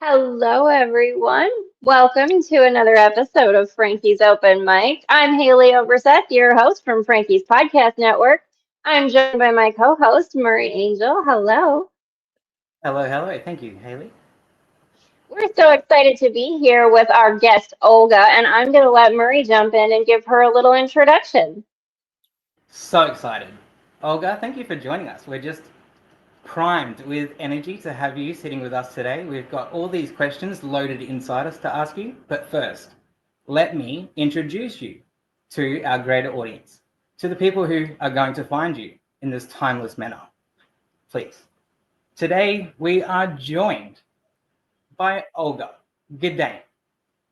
Hello, everyone. Welcome to another episode of Frankie's Open Mic. I'm Haleigh Overseth, your host from Frankie's Podcast Network. I'm joined by my co-host, Murray Angel. Hello. Hello, hello. Thank you, Haleigh. We're so excited to be here with our guest, Olga, and I'm going to let Murray jump in and give her a little introduction. So excited. Olga, thank you for joining us. We're just primed with energy to have you sitting with us today. We've got all these questions loaded inside us to ask you. But first, let me introduce you to our greater audience, to the people who are going to find you in this timeless manner. Please. Today, we are joined by Olga Geidane,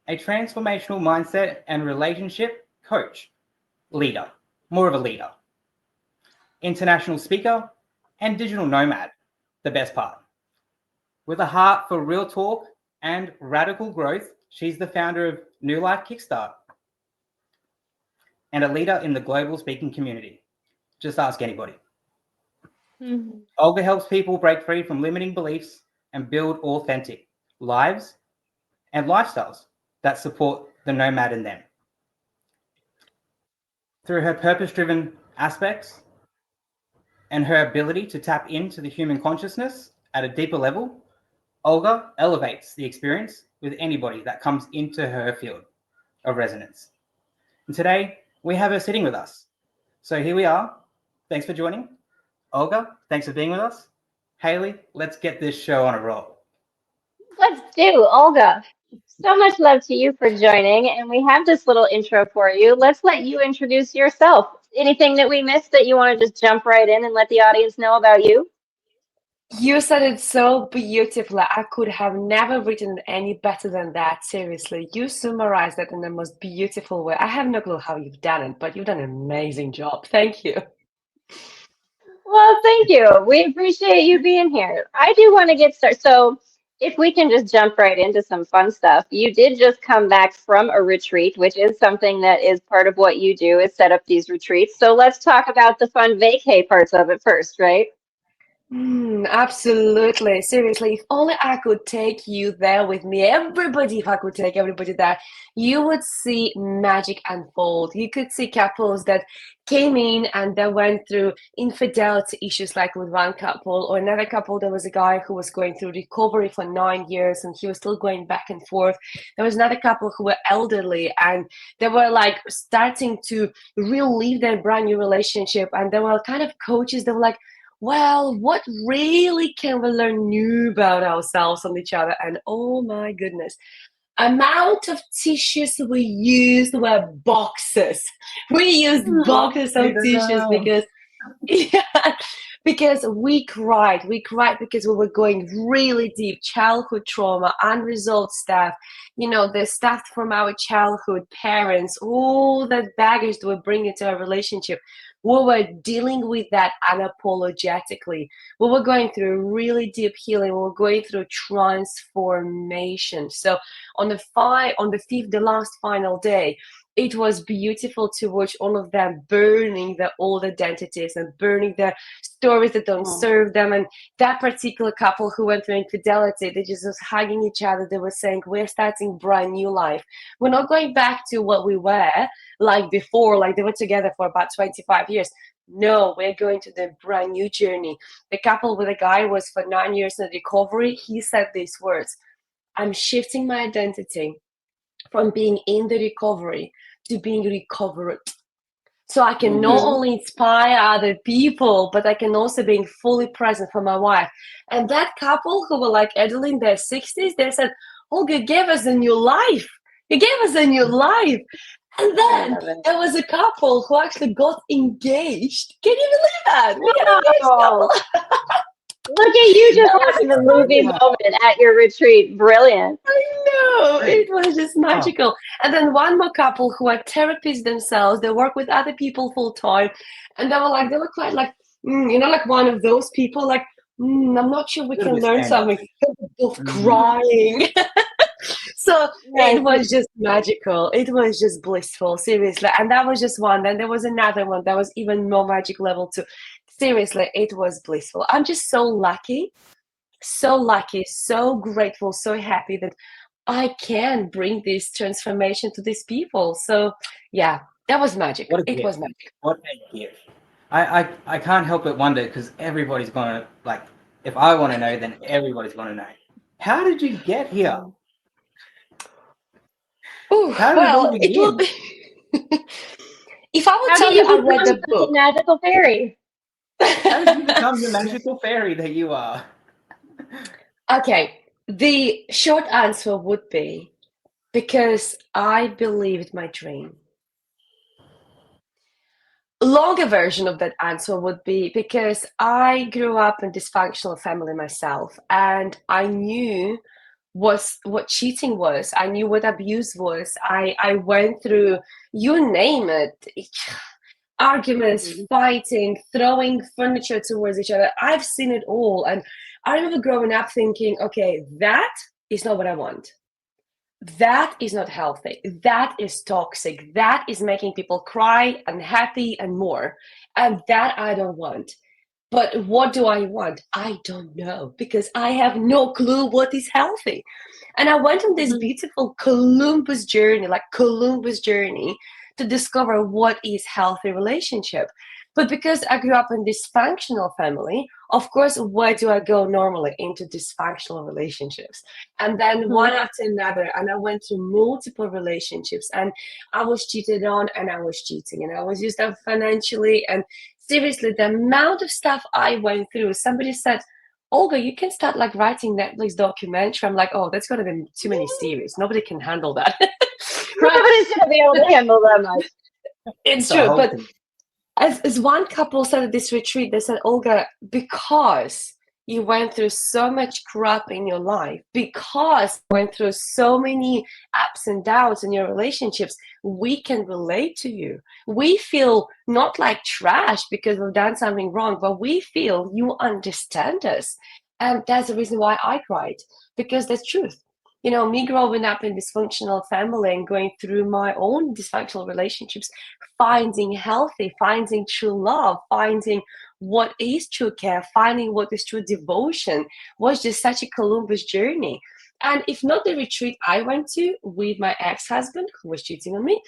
a transformational mindset and relationship coach, leader, more of a leader, international speaker, and digital nomad, the best part. With a heart for real talk and radical growth, she's the founder of New Life Kickstart and a leader in the global speaking community. Just ask anybody. Olga helps people break free from limiting beliefs and build authentic lives and lifestyles that support the nomad in them. Through her purpose-driven aspects and her ability to tap into the human consciousness at a deeper level, Olga elevates the experience with anybody that comes into her field of resonance. And today, we have her sitting with us. So here we are. Thanks for joining. Olga, thanks for being with us. Haleigh, let's get this show on a roll. Let's do, Olga. So much love to you for joining, and we have this little intro for you. Let's let you introduce yourself. Anything that we missed that you want to just jump right in and let the audience know about you? You said it so beautifully. I could have never written it any better than that. Seriously, you summarized that in the most beautiful way. I have no clue how you've done it, but you've done an amazing job. Thank you. Well, thank you. We appreciate you being here. I do want to get started. So, if we can just jump right into some fun stuff. You did just come back from a retreat, which is something that is part of what you do is set up these retreats. So, let's talk about the fun vacay parts of it first, right? Absolutely. Seriously, if only I could take you there with me, everybody, if I could take everybody there, you would see magic unfold. You could see couples that came in and they went through infidelity issues, like with one couple, or another couple. There was a guy who was going through recovery for 9 years and he was still going back and forth. There was another couple who were elderly and they were like starting to relive their brand new relationship, and they were kind of coaches. They were like, well, what really can we learn new about ourselves and each other? And oh my goodness, amount of tissues we used were boxes. We used boxes of tissues because yeah, because we cried. We cried because we were going really deep. Childhood trauma, unresolved stuff, the stuff from our childhood, parents, all that baggage that we bring into our relationship. We were dealing with that unapologetically. We were going through really deep healing. We were going through transformation. So on the fifth, the last final day, it was beautiful to watch all of them burning their old identities and burning their stories that don't serve them. And that particular couple who went through infidelity, they just was hugging each other. They were saying, we're starting brand new life. We're not going back to what we were like before, like they were together for about 25 years. No, we're going to the brand new journey. The couple with the guy was for 9 years in recovery. He said these words: I'm shifting my identity from being in the recovery to being recovered. So I can not only inspire other people, but I can also be fully present for my wife. And that couple who were like elderly in their 60s, they said, Olga gave us a new life. You gave us a new life. And then there was a couple who actually got engaged. Can you believe that? We got engaged couple. Look at you just having a movie moment at your retreat. Brilliant. I know. It was just magical. And then one more couple who are therapists themselves. They work with other people full time. And they were quite like, like one of those people, like, I'm not sure we can learn something. Both crying. So it was just magical. It was just blissful, seriously. And that was just one. Then there was another one that was even more magic level too. Seriously, it was blissful. I'm just so lucky so lucky, so grateful, so happy that I can bring this transformation to these people. So yeah, that was magic. What a It was gift. magic. What a gift. I can't help but wonder, because everybody's going to, like, if I want to know, then everybody's going to know. How did you get here? Ooh, How did it all well, it will begin? be. If I would How tell did you, you I read become the such a book. magical fairy? How did you become the magical fairy that you are? Okay, the short answer would be because I believed my dream. Longer version of that answer would be because I grew up in a dysfunctional family myself, and I knew what cheating was. I knew what abuse was. I went through, you name it, arguments, Mhm. fighting, throwing furniture towards each other. I've seen it all, and I remember growing up thinking, okay, that is not what I want. That is not healthy. That is toxic. That is making people cry, unhappy, and more. And that I don't want. But what do I want? I don't know, because I have no clue what is healthy. And I went on this Mhm. beautiful Columbus journey, like Columbus journey, to discover what is healthy relationship. But because I grew up in dysfunctional family, of course, where do I go normally? Into dysfunctional relationships. And then one Mhm. after another, and I went through multiple relationships, and I was cheated on, and I was cheating, and I was used up financially. And seriously, the amount of stuff I went through, somebody said, Olga, you can start like writing Netflix documentary. I'm like, oh, that's gonna be too many series. Nobody can handle that. Right? Nobody's gonna be able to handle that much. It's It's a true. whole But thing. as one couple said at this retreat, they said, Olga, because you went through so much crap in your life, because you went through so many ups and downs in your relationships, we can relate to you. We feel not like trash because we've done something wrong, but we feel you understand us. And that's the reason why I cried, because that's truth. You know, me growing up in dysfunctional family and going through my own dysfunctional relationships, finding healthy, finding true love, finding what is true care, finding what is true devotion was just such a Columbus journey. And if not the retreat I went to with my ex-husband who was cheating on me,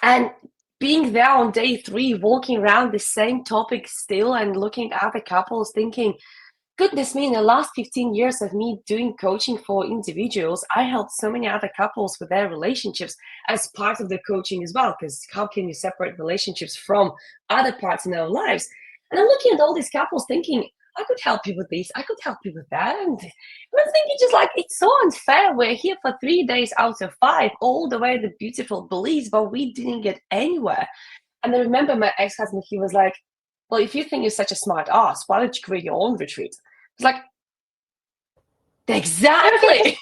and being there on day 3, walking around the same topic still and looking at other couples thinking, goodness me, in the last 15 years of me doing coaching for individuals, I helped so many other couples with their relationships as part of the coaching as well. Because how can you separate relationships from other parts in our lives? And I'm looking at all these couples thinking, I could help you with this, I could help you with that. And I'm thinking, just like, it's so unfair. We're here for 3 days out of 5, all the way to beautiful Belize, but we didn't get anywhere. And I remember my ex-husband, he was like, well, if you think you're such a smart ass, why don't you create your own retreat? It's like, exactly.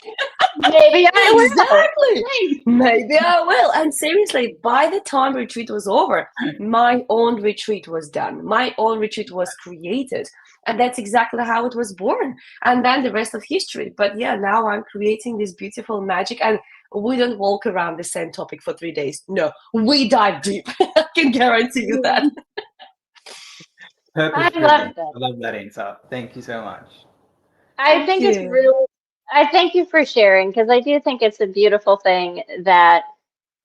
Maybe I will. Exactly. Thanks. Maybe I will. And seriously, by the time retreat was over, my own retreat was done. My own retreat was created. And that's exactly how it was born. And then the rest of history. But yeah, now I'm creating this beautiful magic. And we don't walk around the same topic for 3 days. No, we dive deep. I can guarantee you that. I Purpose love driven. that. I love that answer. Thank you so much. I Thank think it's you. really, I thank you for sharing because I do think it's a beautiful thing that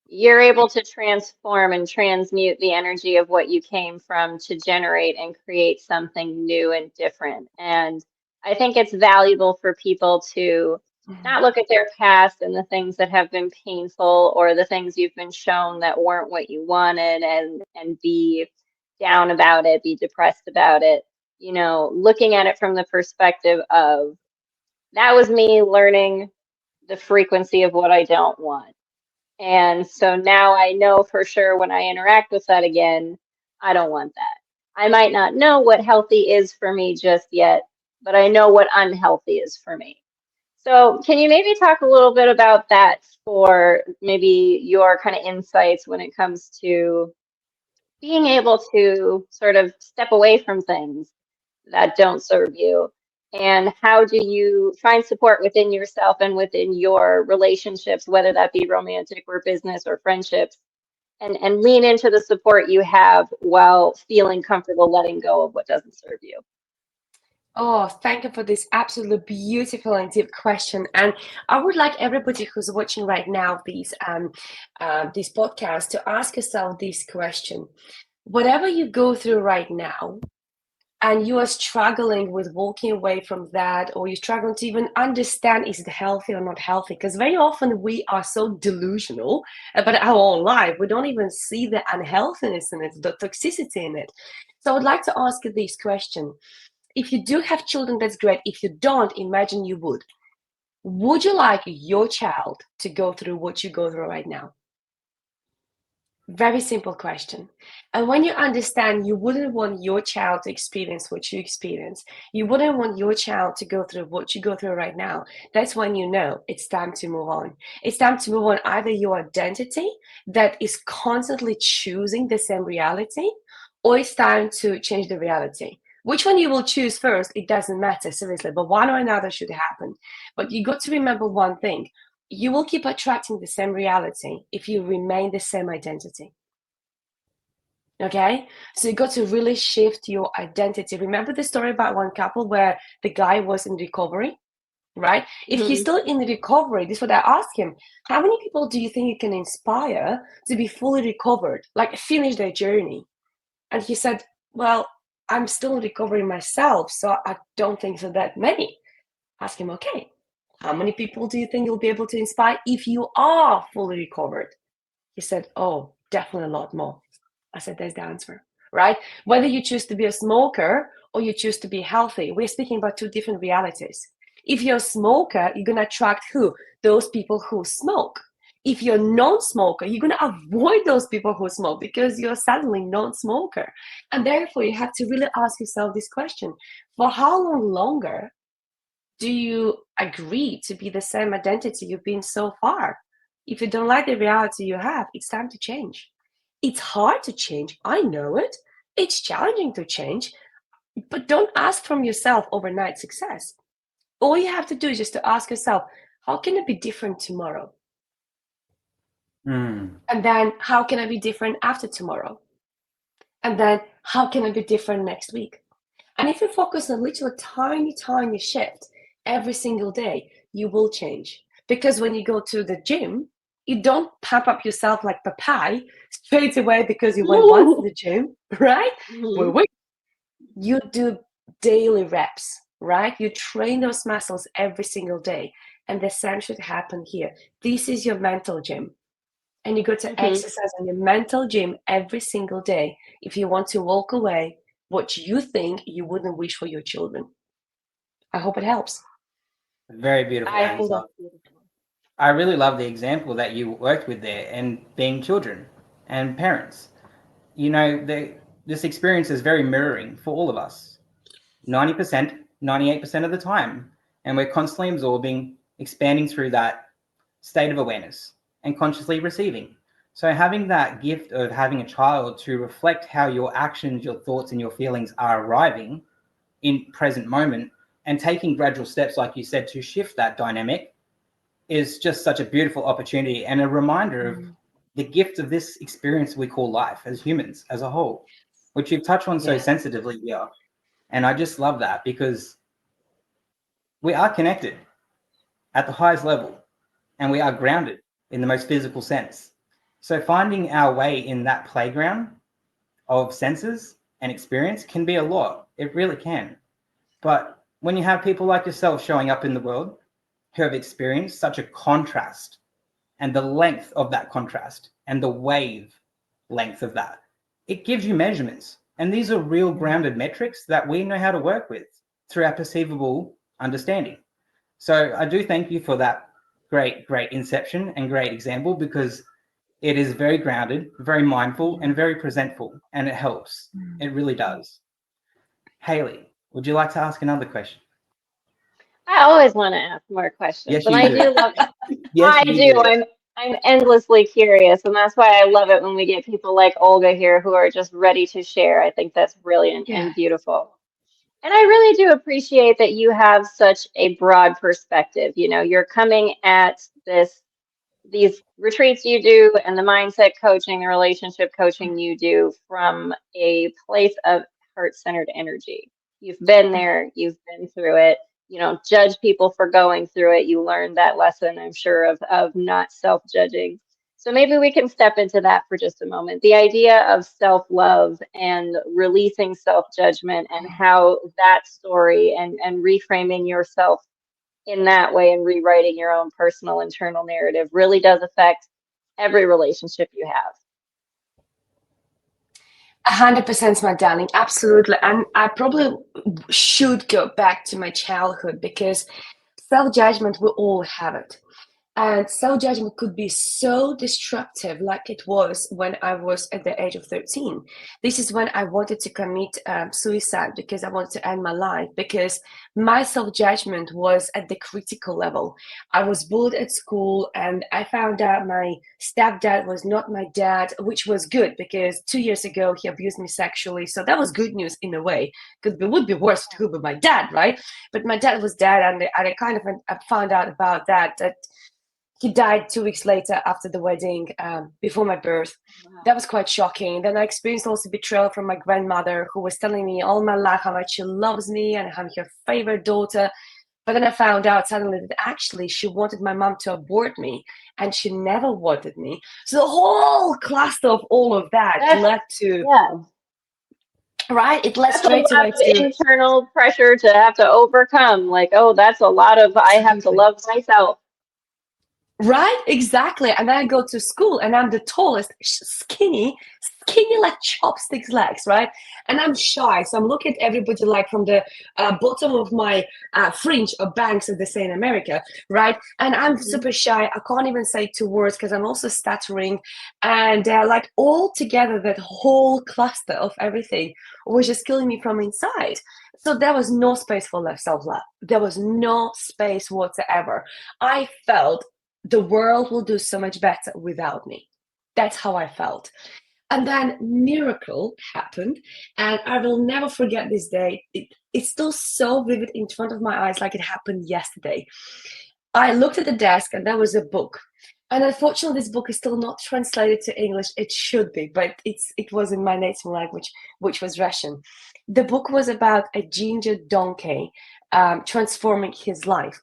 you're able to transform and transmute the energy of what you came from to generate and create something new and different. And I think it's valuable for people to not look at their past and the things that have been painful or the things you've been shown that weren't what you wanted and be down about it, be depressed about it. You know, looking at it from the perspective of that was me learning the frequency of what I don't want. And so now I know for sure when I interact with that again, I don't want that. I might not know what healthy is for me just yet, but I know what unhealthy is for me. So, can you maybe talk a little bit about that for maybe your kind of insights when it comes to being able to sort of step away from things that don't serve you? And how do you find support within yourself and within your relationships, whether that be romantic or business or friendships, and lean into the support you have while feeling comfortable letting go of what doesn't serve you? Oh, thank you for this absolutely beautiful and deep question. And I would like everybody who's watching right now this podcast to ask yourself this question. Whatever you go through right now, and you are struggling with walking away from that, or you're struggling to even understand is it healthy or not healthy, because very often we are so delusional about our own life, we don't even see the unhealthiness in it, the toxicity in it. So I would like to ask you this question. If you do have children, that's great. If you don't, imagine you would you like your child to go through what you go through right now? Very simple question. And when you understand you wouldn't want your child to experience what you experience, you wouldn't want your child to go through what you go through right now, that's when you know it's time to move on. It's time to move on either your identity that is constantly choosing the same reality, or it's time to change the reality. Which one you will choose first, it doesn't matter, seriously, but one or another should happen. But you got to remember one thing, you will keep attracting the same reality if you remain the same identity. Okay, so you got to really shift your identity. Remember the story about one couple where the guy was in recovery, right? If he's still in recovery, this is what I asked him: how many people do you think you can inspire to be fully recovered, like finish their journey? And he said, well, I'm still in recovery myself, so I don't think so that many. Ask him, okay, how many people do you think you'll be able to inspire if you are fully recovered? He said, oh, definitely a lot more. I said, there's the answer, right? Whether you choose to be a smoker or you choose to be healthy, we're speaking about two different realities. If you're a smoker, you're going to attract who? Those people who smoke. If you're a non-smoker, you're going to avoid those people who smoke because you're suddenly non-smoker. And therefore, you have to really ask yourself this question: for how long longer do you agree to be the same identity you've been so far? If you don't like the reality you have, it's time to change. It's hard to change. I know it. It's challenging to change, but don't ask from yourself overnight success. All you have to do is just to ask yourself, how can it be different tomorrow? Mm. And then how can I be different after tomorrow? And then how can I be different next week? And if you focus on literally tiny, tiny shift every single day, you will change. Because when you go to the gym, you don't pump up yourself like Popeye straight away because you went once to the gym, right? Wait. You do daily reps, right? You train those muscles every single day. And the same should happen here. This is your mental gym. And you go to exercise in your mental gym every single day if you want to walk away what you think you wouldn't wish for your children. I hope it helps. Very beautiful I think answer. that's beautiful. I really love the example that you worked with there and being children and parents. You know, this experience is very mirroring for all of us. 90%, 98% of the time. And we're constantly absorbing, expanding through that state of awareness and consciously receiving. So having that gift of having a child to reflect how your actions, your thoughts, and your feelings are arriving in present moment and taking gradual steps, like you said, to shift that dynamic is just such a beautiful opportunity and a reminder of the gift of this experience we call life as humans as a whole, which you've touched on so sensitively here. And I just love that because we are connected at the highest level and we are grounded in the most physical sense. So finding our way in that playground of senses and experience can be a lot. It really can. But when you have people like yourself showing up in the world who have experienced such a contrast and the length of that contrast and the wave length of that, it gives you measurements. And these are real grounded metrics that we know how to work with through our perceivable understanding. So I do thank you for that great inception and great example because it is very grounded, very mindful, and very presentful, and it helps. It really does. Haleigh, would you like to ask another question? I always want to ask more questions, Yes, and you I do. do love it. Yes, I you do. do. I'm endlessly curious, and that's why I love it when we get people like Olga here who are just ready to share. I think that's brilliant Yeah. and beautiful. And I really do appreciate that you have such a broad perspective. You know, you're coming at these retreats you do and the mindset coaching, the relationship coaching you do from a place of heart-centered energy. You've been there, you've been through it. You don't judge people for going through it. You learned that lesson, I'm sure, of not self-judging. So maybe we can step into that for just a moment. The idea of self-love and releasing self-judgment and how that story and reframing yourself in that way and rewriting your own personal internal narrative really does affect every relationship you have. 100%, my darling, absolutely. And I probably should go back to my childhood because self-judgment, we all have it. And self-judgment could be so destructive, like it was when I was at the age of 13. This is when I wanted to commit suicide because I wanted to end my life, because my self-judgment was at the critical level. I was bullied at school, and I found out my stepdad was not my dad, which was good because 2 years ago he abused me sexually. So that was good news in a way, because it would be worse to be my dad, right? But my dad was dead, and I kind of found out about that he died 2 weeks later after the wedding, before my birth. Wow. That was quite shocking. Then I experienced also betrayal from my grandmother, who was telling me all my life how much she loves me and I'm her favorite daughter. But then I found out suddenly that actually she wanted my mom to abort me, and she never wanted me. So the whole cluster of all of that led to, Yeah. right? It led That's a straight lot away of to, internal pressure to have to overcome. Like, oh, that's a lot of I have to absolutely. love myself. Right, exactly. And then I go to school and I'm the tallest, skinny like chopsticks legs, right? And I'm shy. So I'm looking at everybody like from the bottom of my fringe or bangs, as they say in America, right? And I'm super shy. I can't even say 2 words because I'm also stuttering. And like all together, that whole cluster of everything was just killing me from inside. So there was no space for self-love. There was no space whatsoever. I felt the world will do so much better without me. That's how I felt. And then miracle happened, and I will never forget this day. It's still so vivid in front of my eyes, like it happened yesterday. I looked at the desk, and there was a book. And unfortunately, this book is still not translated to English. It should be, but it was in my native language, which was Russian. The book was about a ginger donkey transforming his life,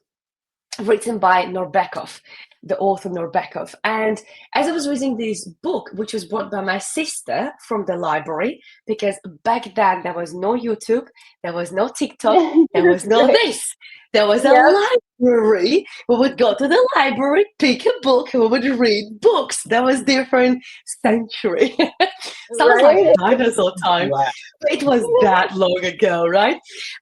written by Norbekov, the author Norbekov. And as I was reading this book, which was brought by my sister from the library, because back then there was no YouTube, there was no TikTok, there was no this. There was a library. We would go to the library, pick a book, and we would read books. That was different century. Sounds like dinosaur time. Wow. But it was that long ago, right?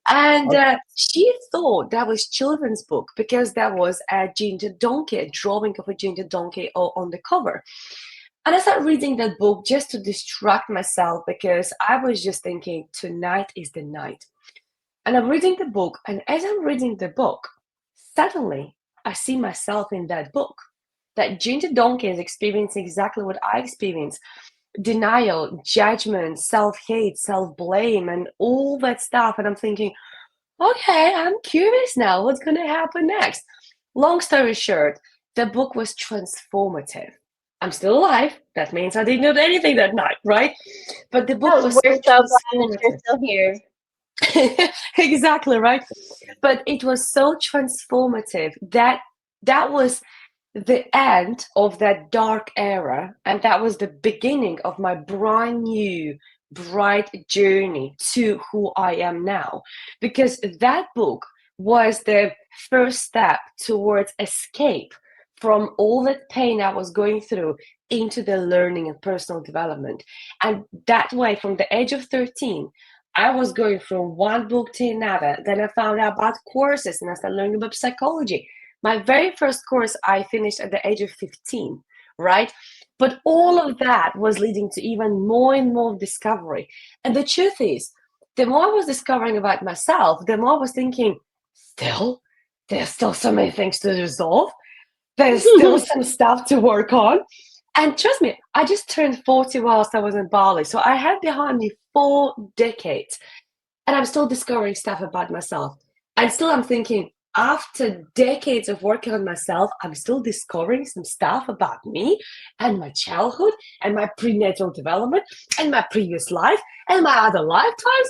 And she thought that was children's book because there was a ginger donkey, a drawing of a ginger donkey on the cover. And I started reading that book just to distract myself because I was just thinking, tonight is the night. And I'm reading the book, and as I'm reading the book, suddenly I see myself in that book. That ginger donkey is experiencing exactly what I experienced: denial, judgment, self-hate, self-blame, and all that stuff. And I'm thinking, okay, I'm curious now. What's going to happen next? Long story short, the book was transformative. I'm still alive. That means I didn't do anything that night, right? But the book was We're so so glad that you're transformative. still here. Exactly, right? But it was so transformative that was the end of that dark era, and that was the beginning of my brand new bright journey to who I am now, because that book was the first step towards escape from all that pain I was going through into the learning and personal development. And that way, from the age of 13, I was going from one book to another. Then I found out about courses and I started learning about psychology. My very first course I finished at the age of 15, right? But all of that was leading to even more and more discovery. And the truth is, the more I was discovering about myself, the more I was thinking, there's still so many things to resolve. There's still some stuff to work on. And trust me, I just turned 40 whilst I was in Bali. So I had behind me 4 decades. And I'm still discovering stuff about myself. And still I'm thinking, after decades of working on myself, I'm still discovering some stuff about me and my childhood and my prenatal development and my previous life and my other lifetimes.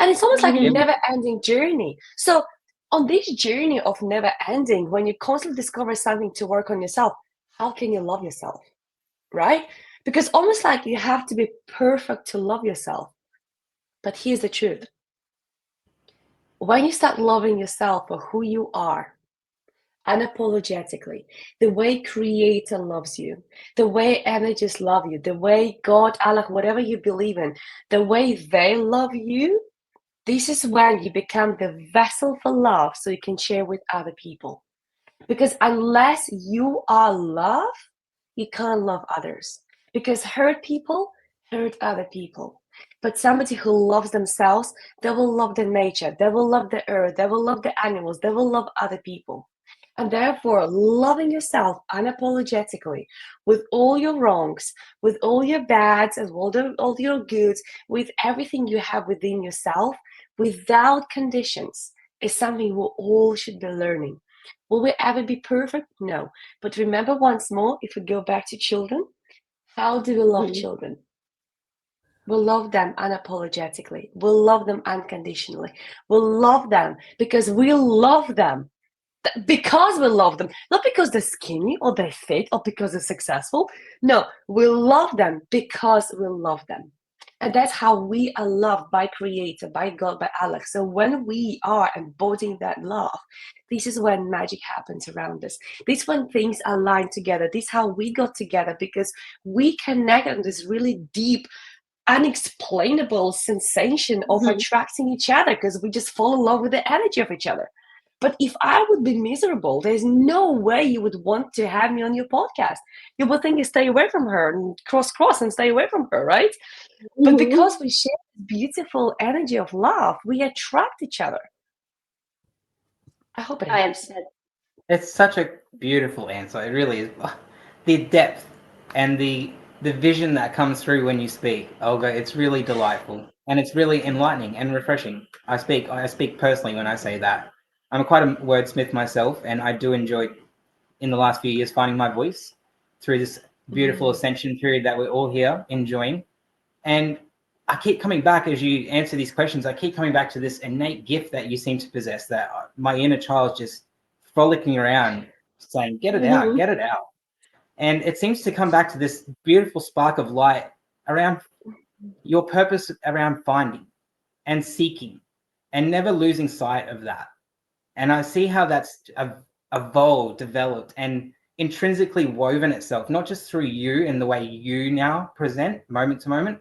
And it's almost like a Mhm. never-ending journey. So on this journey of never ending, when you constantly discover something to work on yourself, how can you love yourself? Right? Because almost like you have to be perfect to love yourself. But here's the truth. When you start loving yourself for who you are, unapologetically, the way Creator loves you, the way energies love you, the way God, Allah, whatever you believe in, the way they love you, this is when you become the vessel for love so you can share with other people. Because unless you are love, you can't love others. Because hurt people hurt other people. But somebody who loves themselves, they will love the nature, they will love the earth, they will love the animals, they will love other people. And therefore, loving yourself unapologetically, with all your wrongs, with all your bads, and all your goods, with everything you have within yourself, without conditions, is something we all should be learning. Will we ever be perfect? No. But remember once more, if we go back to children, how do we love Mhm. children? We'll love them unapologetically. We'll love them unconditionally. We'll love them because we love them. Because we love them, not because they're skinny or they're fit or because they're successful. No, we love them because we love them. And that's how we are loved by Creator, by God, by Allah. So when we are embodying that love, this is when magic happens around us. This is when things align together. This is how we got together because we connect on this really deep, unexplainable sensation of Mhm. attracting each other because we just fall in love with the energy of each other. But if I would be miserable, there's no way you would want to have me on your podcast. You would think you stay away from her and cross and stay away from her, right? But Mhm. because we share this beautiful energy of love, we attract each other. I hope it I am helps. said. It's such a beautiful answer. It really is. The depth and the vision that comes through when you speak, Olga, it's really delightful and it's really enlightening and refreshing. I speak personally when I say that. I'm quite a wordsmith myself, and I do enjoy in the last few years finding my voice through this beautiful Mm. ascension period that we're all here enjoying. And I keep coming back as you answer these questions. I keep coming back to this innate gift that you seem to possess, that my inner child's just frolicking around saying, Mhm. get it out. And it seems to come back to this beautiful spark of light around your purpose, around finding and seeking and never losing sight of that. And I see how that's evolved, developed, and intrinsically woven itself, not just through you in the way you now present moment to moment,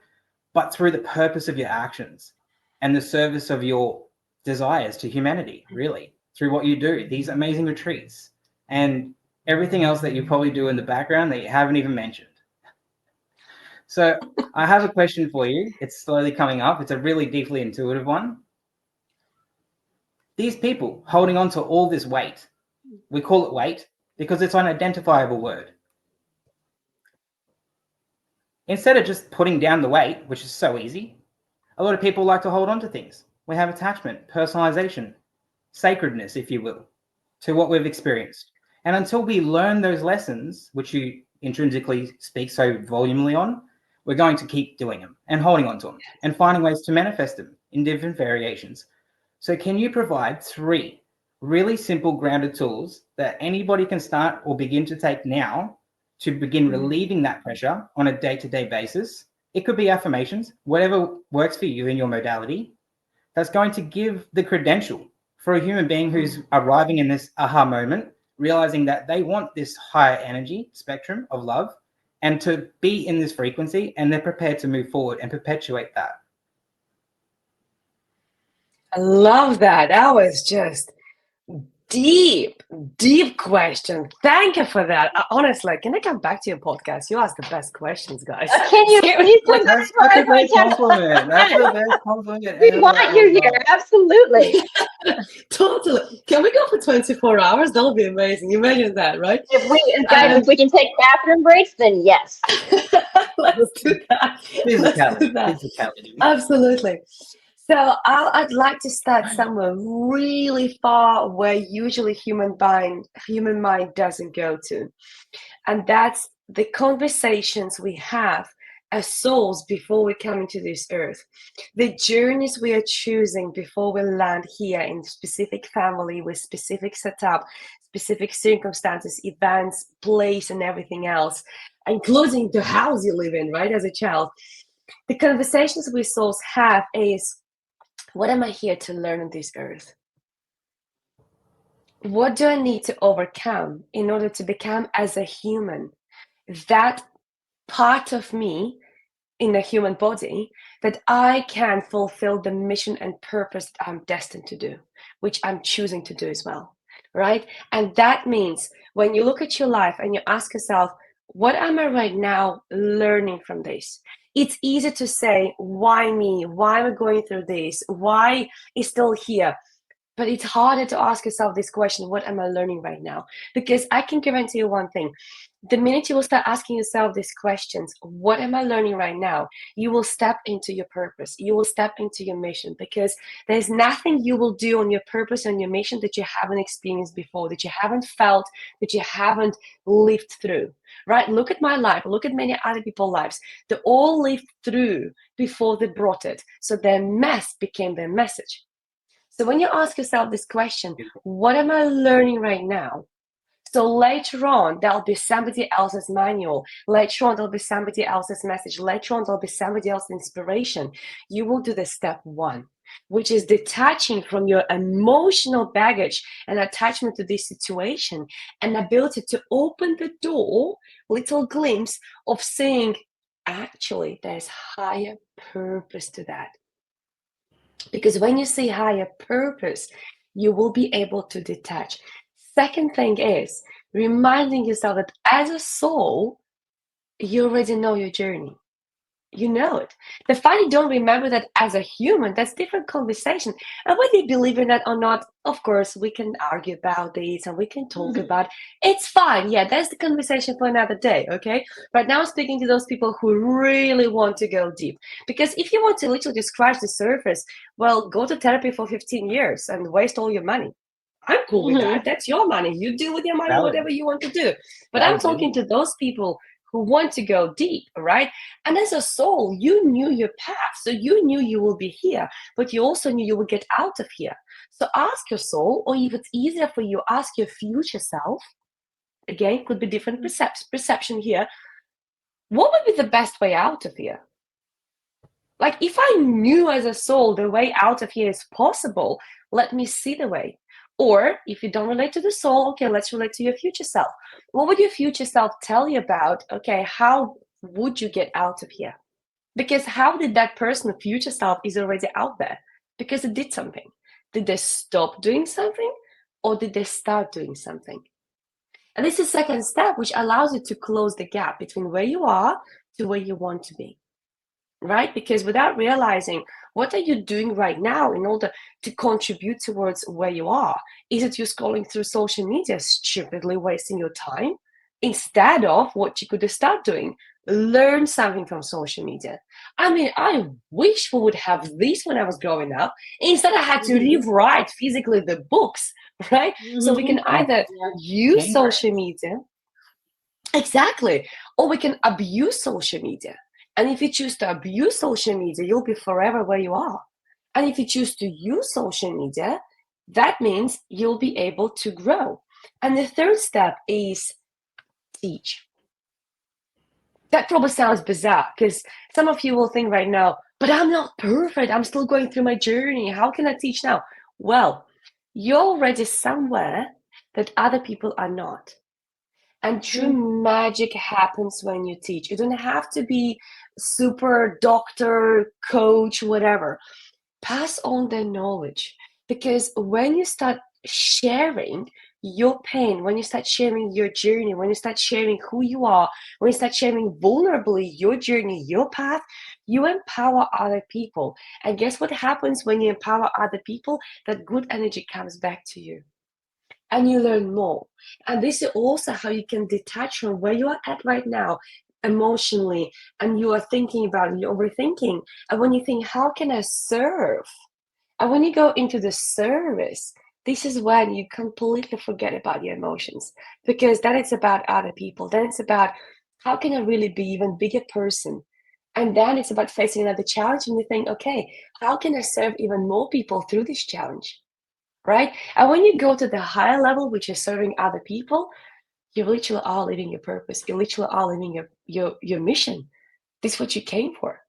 but through the purpose of your actions and the service of your desires to humanity, really, through what you do, these amazing retreats, and everything else that you probably do in the background that you haven't even mentioned. So I have a question for you. It's slowly coming up. It's a really deeply intuitive one. These people holding on to all this weight, we call it weight because it's an identifiable word. Instead of just putting down the weight, which is so easy, a lot of people like to hold on to things. We have attachment, personalization, sacredness, if you will, to what we've experienced. And until we learn those lessons, which you intrinsically speak so volumely on, we're going to keep doing them and holding on to them and finding ways to manifest them in different variations. So can you provide 3 really simple grounded tools that anybody can start or begin to take now to begin relieving that pressure on a day-to-day basis? It could be affirmations, whatever works for you in your modality, that's going to give the credential for a human being who's arriving in this aha moment, realizing that they want this higher energy spectrum of love and to be in this frequency, and they're prepared to move forward and perpetuate that. I love that. That was just deep, deep question. Thank you for that. Honestly, can I come back to your podcast? You ask the best questions, guys. Can you please Seriously. come back That's for such a us like great 10 compliment. That's the best compliment We ever, want you here, Olga. absolutely. Totally. Can we go for 24 hours? That'll be amazing. Imagine that, right? Guys, if we can take bathroom breaks, then yes. Let's do that. Let's do that. Physicality. Absolutely. So I'd like to start somewhere really far where usually human mind doesn't go to. And that's the conversations we have as souls before we come into this earth. The journeys we are choosing before we land here in specific family with specific setup, specific circumstances, events, place, and everything else, including the house you live in, right, as a child. The conversations we souls have is, what am I here to learn on this earth? What do I need to overcome in order to become as a human that part of me in a human body that I can fulfill the mission and purpose that I'm destined to do, which I'm choosing to do as well, right? And that means when you look at your life and you ask yourself, what am I right now learning from this? It's easy to say, why me? Why am I going through this? Why is still here? But it's harder to ask yourself this question, what am I learning right now? Because I can guarantee you one thing. The minute you will start asking yourself these questions, what am I learning right now? You will step into your purpose. You will step into your mission, because there's nothing you will do on your purpose and your mission that you haven't experienced before, that you haven't felt, that you haven't lived through, right? Look at my life. Look at many other people's lives. They all lived through before they brought it. So their mess became their message. So when you ask yourself this question, what am I learning right now? So later on, there'll be somebody else's manual. Later on, there'll be somebody else's message. Later on, there'll be somebody else's inspiration. You will do the step one, which is detaching from your emotional baggage and attachment to this situation, and ability to open the door, little glimpse of saying, actually, there's higher purpose to that. Because when you see higher purpose, you will be able to detach. Second thing is reminding yourself that as a soul, you already know your journey. You know it. The fact you don't remember that as a human, that's different conversation. And whether you believe in that or not, of course, we can argue about this and we can talk about it. It's fine. Yeah, that's the conversation for another day, okay? But now speaking to those people who really want to go deep. Because if you want to literally just scratch the surface, well, go to therapy for 15 years and waste all your money. I'm cool with that. That's your money. You do with your money whatever you want to do. But I'm talking to those people who want to go deep, right? And as a soul, you knew your path. So you knew you will be here, but you also knew you will get out of here. So ask your soul, or if it's easier for you, ask your future self. Again, could be different perception here. What would be the best way out of here? Like, if I knew as a soul the way out of here is possible, let me see the way. Or if you don't relate to the soul, okay, let's relate to your future self. What would your future self tell you about, okay, how would you get out of here? Because how did that person, future self, is already out there? Because it did something. Did they stop doing something, or did they start doing something? And this is the second step, which allows you to close the gap between where you are to where you want to be. Right? Because without realizing, what are you doing right now in order to contribute towards where you are? Is it you scrolling through social media, stupidly wasting your time? Instead of what you could start doing, learn something from social media. I mean, I wish we would have this when I was growing up. Instead, I had to rewrite physically the books, right? So we can either use social media, exactly, or we can abuse social media. And if you choose to abuse social media, you'll be forever where you are. And if you choose to use social media, that means you'll be able to grow. And the third step is teach. That probably sounds bizarre, because some of you will think right now, but I'm not perfect. I'm still going through my journey. How can I teach now? Well, you're already somewhere that other people are not. And true magic happens when you teach. You don't have to be super doctor, coach, whatever. Pass on the knowledge. Because when you start sharing your pain, when you start sharing your journey, when you start sharing who you are, when you start sharing vulnerably your journey, your path, you empower other people. And guess what happens when you empower other people? That good energy comes back to you. And you learn more. And this is also how you can detach from where you are at right now emotionally, and you are thinking about it, you're overthinking. And when you think, how can I serve? And when you go into the service, this is when you completely forget about your emotions, because then it's about other people. Then it's about, how can I really be even bigger person And then it's about facing another challenge, and you think, okay, how can I serve even more people through this challenge, right? And when you go to the higher level, which is serving other people, you literally are living your purpose. You literally are living your mission. This is what you came for.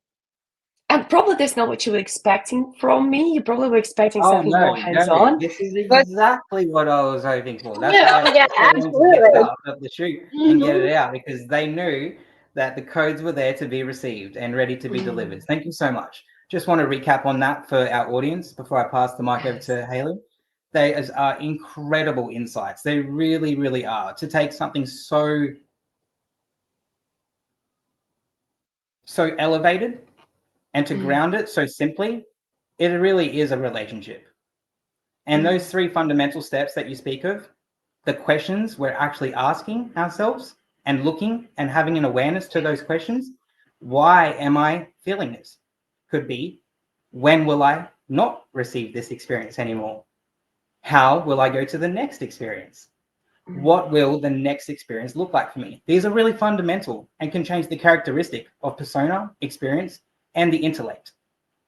And probably that's not what you were expecting from me. You probably were expecting Oh something no, more no, hands-on. this is But exactly what I was hoping for. That's Yeah, why I oh, yeah, so wanted to get it absolutely. up the chute and get Mhm. it out, because they knew that the codes were there to be received and ready to be delivered. Thank you so much. Just want to recap on that for our audience before I pass the mic over to Haleigh. They are incredible insights. They really, really are. To take something so elevated and to ground it so simply, it really is a relationship. And those three fundamental steps that you speak of, the questions we're actually asking ourselves and looking and having an awareness to those questions. Why am I feeling this? Could be, when will I not receive this experience anymore? How will I go to the next experience? What will the next experience look like for me? These are really fundamental and can change the characteristic of persona, experience, and the intellect.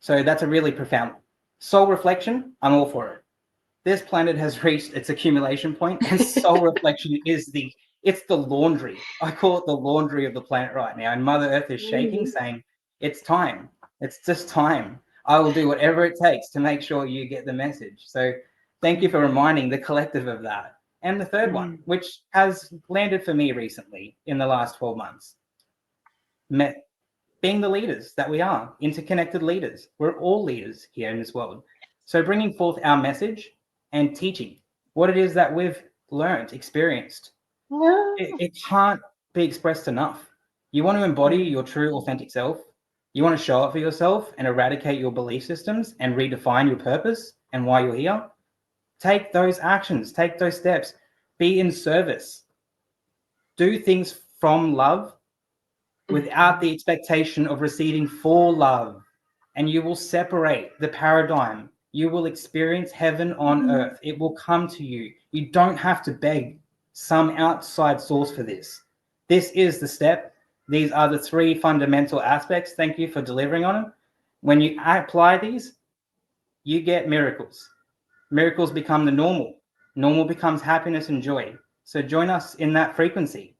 So that's a really profound one. Soul reflection, I'm all for it. This planet has reached its accumulation point, and soul reflection is it's the laundry. I call it the laundry of the planet right now. And Mother Earth is shaking, saying, it's time. It's just time. I will do whatever it takes to make sure you get the message. So thank you for reminding the collective of that. And the third one, which has landed for me recently in the last 12 months, being the leaders that we are, interconnected leaders. We're all leaders here in this world. So bringing forth our message and teaching what it is that we've learned, experienced, No. it can't be expressed enough. You want to embody your true, authentic self. You want to show up for yourself and eradicate your belief systems and redefine your purpose and why you're here. Take those actions, take those steps, be in service, do things from love without the expectation of receiving for love. And you will separate the paradigm. You will experience heaven on earth. It will come to you. You don't have to beg some outside source for this. This is the step. These are the three fundamental aspects. Thank you for delivering on them. When you apply these, you get miracles. Miracles become the normal. Normal becomes happiness and joy. So join us in that frequency.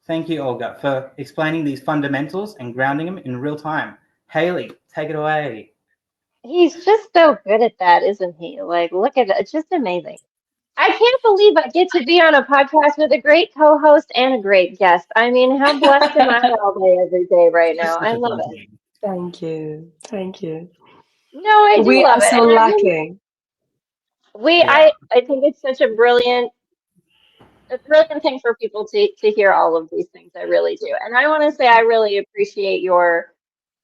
Thank you, Olga, for explaining these fundamentals and grounding them in real time. Haleigh, take it away. He's just so good at that, isn't he? Like, look at it. It's just amazing. I can't believe I get to be on a podcast with a great co-host and a great guest. I mean, how blessed am I all day, every day right now? Such I a love fun it. team. thank you. Thank you. No, I do We love are it. so And I really, lacking. Yeah. I think it's such a brilliant thing for people to hear all of these things. I really do. And I want to say I really appreciate your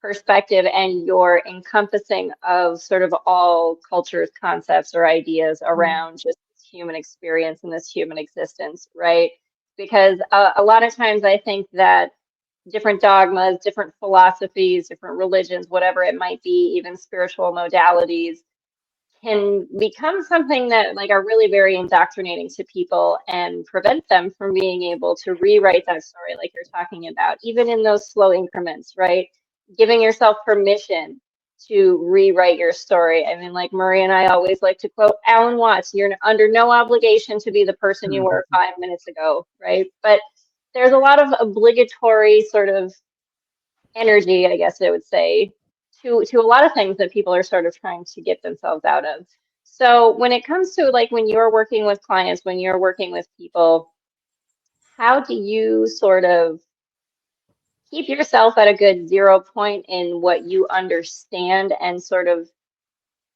perspective and your encompassing of sort of all cultures, concepts, or ideas around just this human experience and this human existence, right? Because a lot of times I think that different dogmas, different philosophies, different religions, whatever it might be, even spiritual modalities, can become something that like are really very indoctrinating to people and prevent them from being able to rewrite that story like you're talking about, even in those slow increments, right? Giving yourself permission to rewrite your story. I mean, like Marie and I always like to quote Alan Watts, you're under no obligation to be the person you were 5 minutes ago, right? But there's a lot of obligatory sort of energy, I guess I would say, to a lot of things that people are sort of trying to get themselves out of. So when it comes to like when you're working with clients, when you're working with people, how do you sort of keep yourself at a good 0 point in what you understand and sort of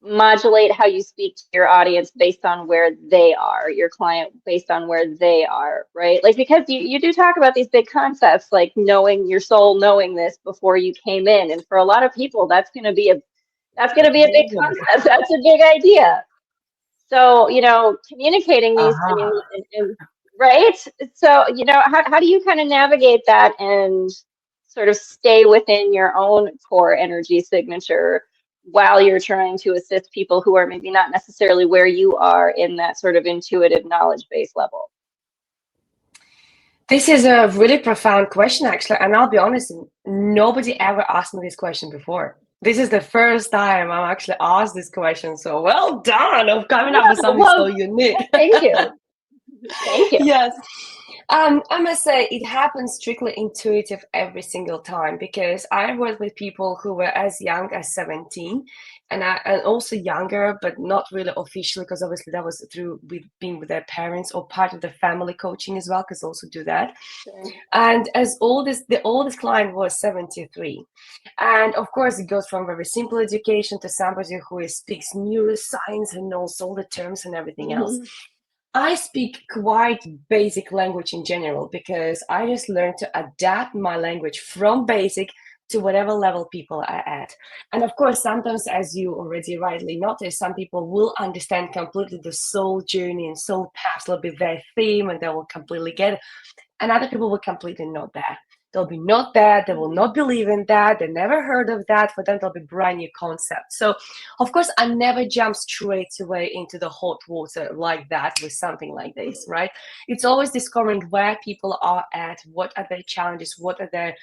modulate how you speak to your audience based on where they are, your client based on where they are, right? Like because you do talk about these big concepts like knowing your soul, knowing this before you came in. And for a lot of people, that's gonna be a big concept. That's a big idea. So, communicating these, I mean, Aha. right? So, how do you kind of navigate that and sort of stay within your own core energy signature while you're trying to assist people who are maybe not necessarily where you are in that sort of intuitive knowledge base level? This is a really profound question, actually. And I'll be honest, nobody ever asked me this question before. This is the first time I'm actually asked this question. So well done of coming up with something so Well, unique. thank you. Thank you. Yes. I must say it happens strictly intuitive every single time, because I work with people who were as young as 17 and also younger, but not really officially, because obviously that was through with being with their parents or part of the family coaching as well, because also do that. Sure. And the oldest client was 73. And of course, it goes from very simple education to somebody who speaks neuroscience and knows all the terms and everything else. Mhm. I speak quite basic language in general, because I just learned to adapt my language from basic to whatever level people are at. And of course, sometimes, as you already rightly noticed, some people will understand completely the soul journey and soul path, will be their theme, and they will completely get it. And other people will completely not there. They'll be not there, they will not believe in that, they never heard of that. For them, there'll be brand new concept. So of course, I never jump straight away into the hot water like that with something like this, right? It's always discovering where people are at, what are their challenges, what are their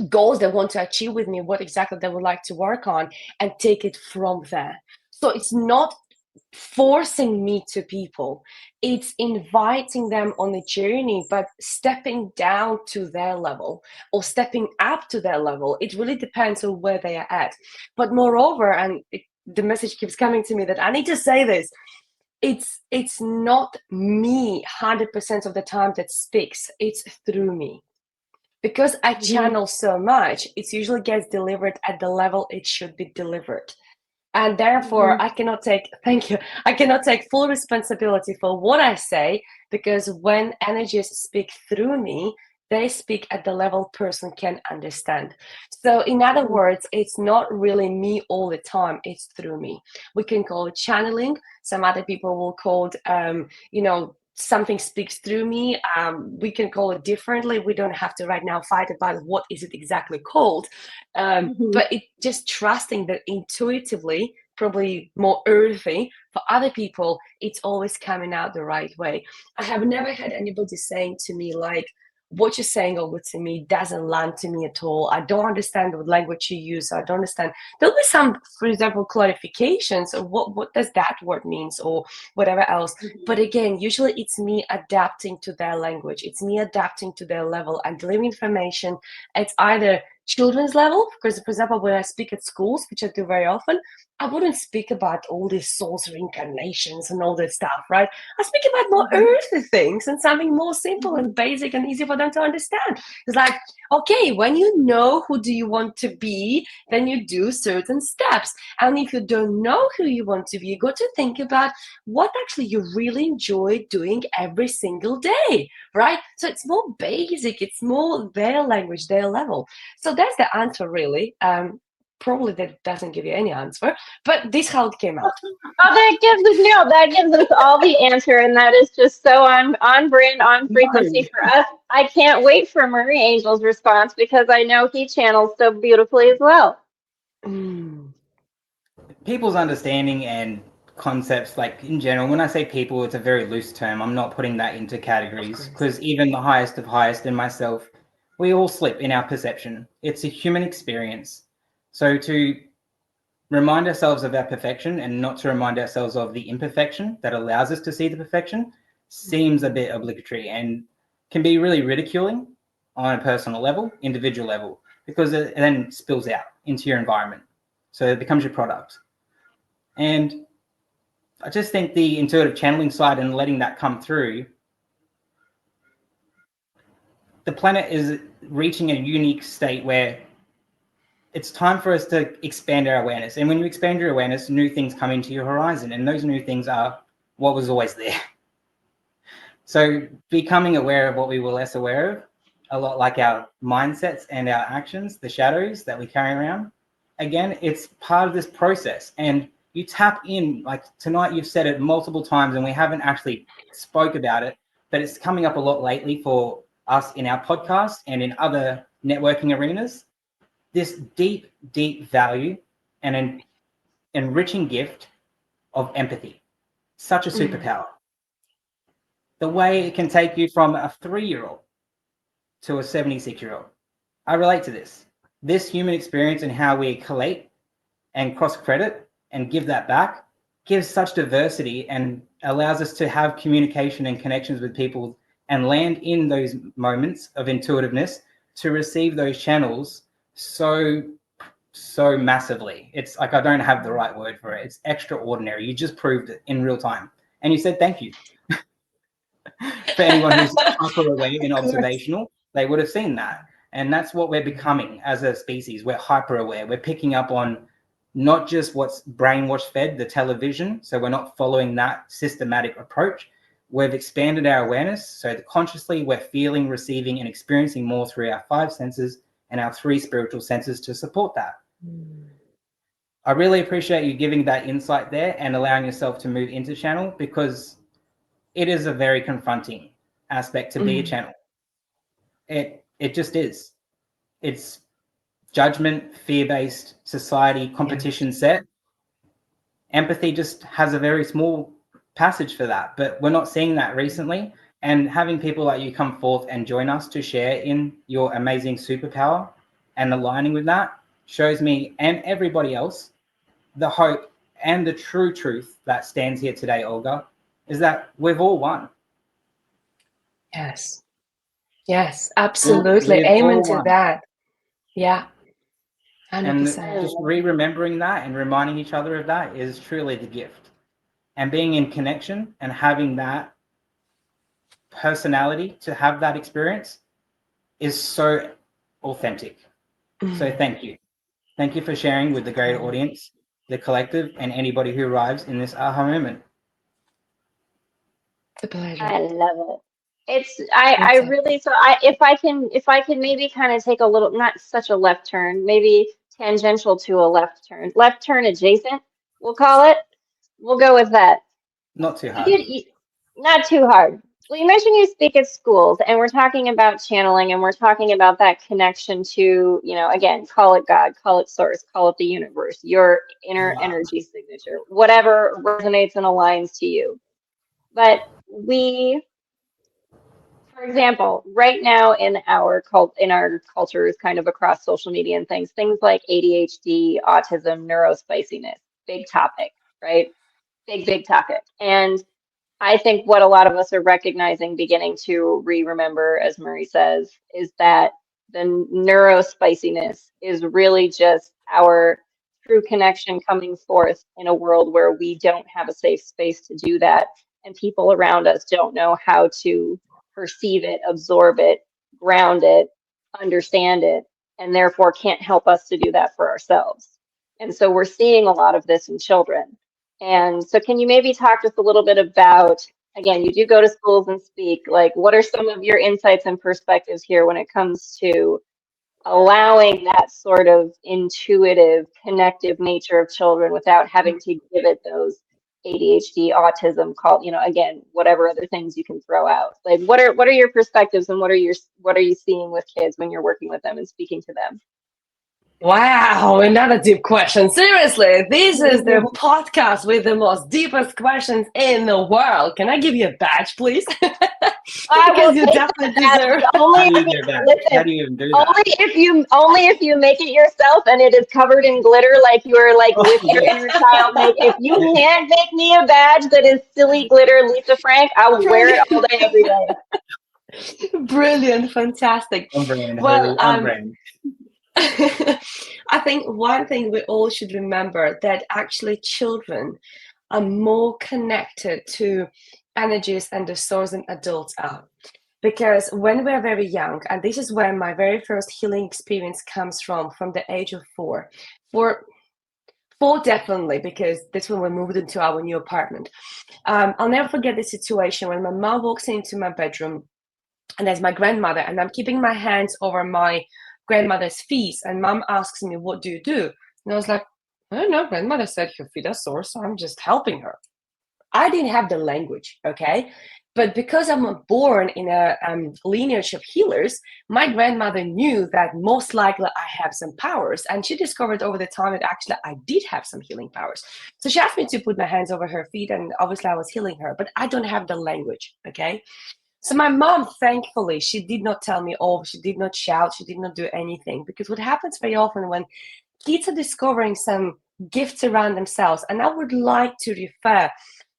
goals they want to achieve with me, what exactly they would like to work on, and take it from there. So it's not forcing me to people, it's inviting them on a journey, but stepping down to their level or stepping up to their level. It really depends on where they are at. But moreover, the message keeps coming to me that I need to say this, it's not me 100% of the time that speaks, it's through me. Because I channel so much, it usually gets delivered at the level it should be delivered. And therefore, I cannot take, thank you, I cannot take full responsibility for what I say, because when energies speak through me, they speak at the level person can understand. So in other words, it's not really me all the time, it's through me. We can call it channeling. Some other people will call it, something speaks through me. We can call it differently. We don't have to right now fight about what is it exactly called. But it just trusting that intuitively, probably more earthy for other people, it's always coming out the right way. I have never had anybody saying to me like, what you're saying over to me doesn't land to me at all. I don't understand what language you use. I don't understand. There'll be some, for example, clarifications of what does that word means or whatever else. But again, usually it's me adapting to their language. It's me adapting to their level and delivering information. It's either children's level, because for example, when I speak at schools, which I do very often, I wouldn't speak about all these souls reincarnations and all this stuff, right? I speak about more earthly things and something more simple and basic and easy for them to understand. It's like, okay, when you know who do you want to be, then you do certain steps. And if you don't know who you want to be, you got to think about what actually you really enjoy doing every single day, right? So it's more basic, it's more their language, their level. So that's the answer, really. Probably that doesn't give you any answer, but this how it came out. Oh, that gives us all the answer, and that is just so on brand, on frequency for us. I can't wait for Murray Angel's response because I know he channels so beautifully as well. People's understanding and concepts, like in general, when I say people, it's a very loose term. I'm not putting that into categories, because even the highest of highest and myself, we all slip in our perception. It's a human experience. So to remind ourselves of our perfection and not to remind ourselves of the imperfection that allows us to see the perfection seems a bit obligatory and can be really ridiculing on a personal level, individual level, because it then spills out into your environment. So it becomes your product. And I just think the intuitive channeling side and letting that come through, the planet is reaching a unique state where it's time for us to expand our awareness. And when you expand your awareness, new things come into your horizon. And those new things are what was always there. So becoming aware of what we were less aware of, a lot like our mindsets and our actions, the shadows that we carry around, again, it's part of this process. And you tap in, like tonight, you've said it multiple times and we haven't actually spoke about it, but it's coming up a lot lately for us in our podcast and in other networking arenas. This deep, deep value and an enriching gift of empathy. Such a superpower. the way it can take you from a 3-year-old to a 76-year-old. I relate to this human experience and how we collate and cross credit and give that back gives such diversity and allows us to have communication and connections with people and land in those moments of intuitiveness to receive those channels so massively. It's like, I don't have the right word for it. It's extraordinary. You just proved it in real time. And you said thank you. For anyone who's hyper aware and observational, they would have seen that. And that's what we're becoming as a species. We're hyper aware. We're picking up on not just what's brainwash fed, the television. So we're not following that systematic approach. We've expanded our awareness. So that consciously we're feeling, receiving, and experiencing more through our 5 senses and our 3 spiritual senses to support that. I really appreciate you giving that insight there and allowing yourself to move into channel, because it is a very confronting aspect to be a channel. It just is. It's judgment, fear-based society, competition set. Empathy just has a very small passage for that, but we're not seeing that recently. And having people like you come forth and join us to share in your amazing superpower and aligning with that shows me and everybody else the hope and the true truth that stands here today, Olga, is that we've all won. Yes, absolutely. Amen to that. Yeah, 100%. And just remembering that and reminding each other of that is truly the gift. And being in connection and having that personality to have that experience is so authentic. So thank you. Thank you for sharing with the greater audience, the collective, and anybody who arrives in this aha moment. It's a pleasure. I love it. I really, so if I can maybe kind of take a little, not such a left turn, maybe tangential to a left turn adjacent, we'll call it. We'll go with that. Not too hard. Not too hard. Well, you mentioned you speak at schools, and we're talking about channeling, and we're talking about that connection to, again, call it God, call it source, call it the universe, your inner energy signature, whatever resonates and aligns to you. But for example, right now in our cultures, kind of across social media and things like ADHD, autism, neurospiciness, big topic, right? Big topic. And I think what a lot of us are recognizing, beginning to remember, as Marie says, is that the neurospiciness is really just our true connection coming forth in a world where we don't have a safe space to do that. And people around us don't know how to perceive it, absorb it, ground it, understand it, and therefore can't help us to do that for ourselves. And so we're seeing a lot of this in children. And so can you maybe talk just a little bit about, again, you do go to schools and speak, like what are some of your insights and perspectives here when it comes to allowing that sort of intuitive, connective nature of children without having to give it those ADHD, autism, again, whatever other things you can throw out. Like what are your perspectives, and what are you seeing with kids when you're working with them and speaking to them? Wow, another deep question. Seriously, this is the podcast with the most deepest questions in the world. Can I give you a badge, please? Because you definitely deserve. Only if you make it yourself and it is covered in glitter, like you're like with your inner child. If you can't make me a badge that is silly glitter, Lisa Frank, I will wear it all day, every day. Brilliant, fantastic. I think one thing we all should remember, that actually children are more connected to energies and the source than adults are. Because when we're very young, and this is where my very first healing experience comes from the age of 4. Four definitely, because that's when we moved into our new apartment. I'll never forget the situation when my mom walks into my bedroom, and there's my grandmother, and I'm keeping my hands over my grandmother's feet, and mom asks me, what do you do? And I was like, I don't know, grandmother said her feet are sore, so I'm just helping her. I didn't have the language, okay? But because I'm born in a lineage of healers, my grandmother knew that most likely I have some powers. And she discovered over the time that actually I did have some healing powers. So she asked me to put my hands over her feet, and obviously I was healing her, but I don't have the language, okay? So my mom, thankfully, she did not tell me off, she did not shout, she did not do anything. Because what happens very often when kids are discovering some gifts around themselves, and I would like to refer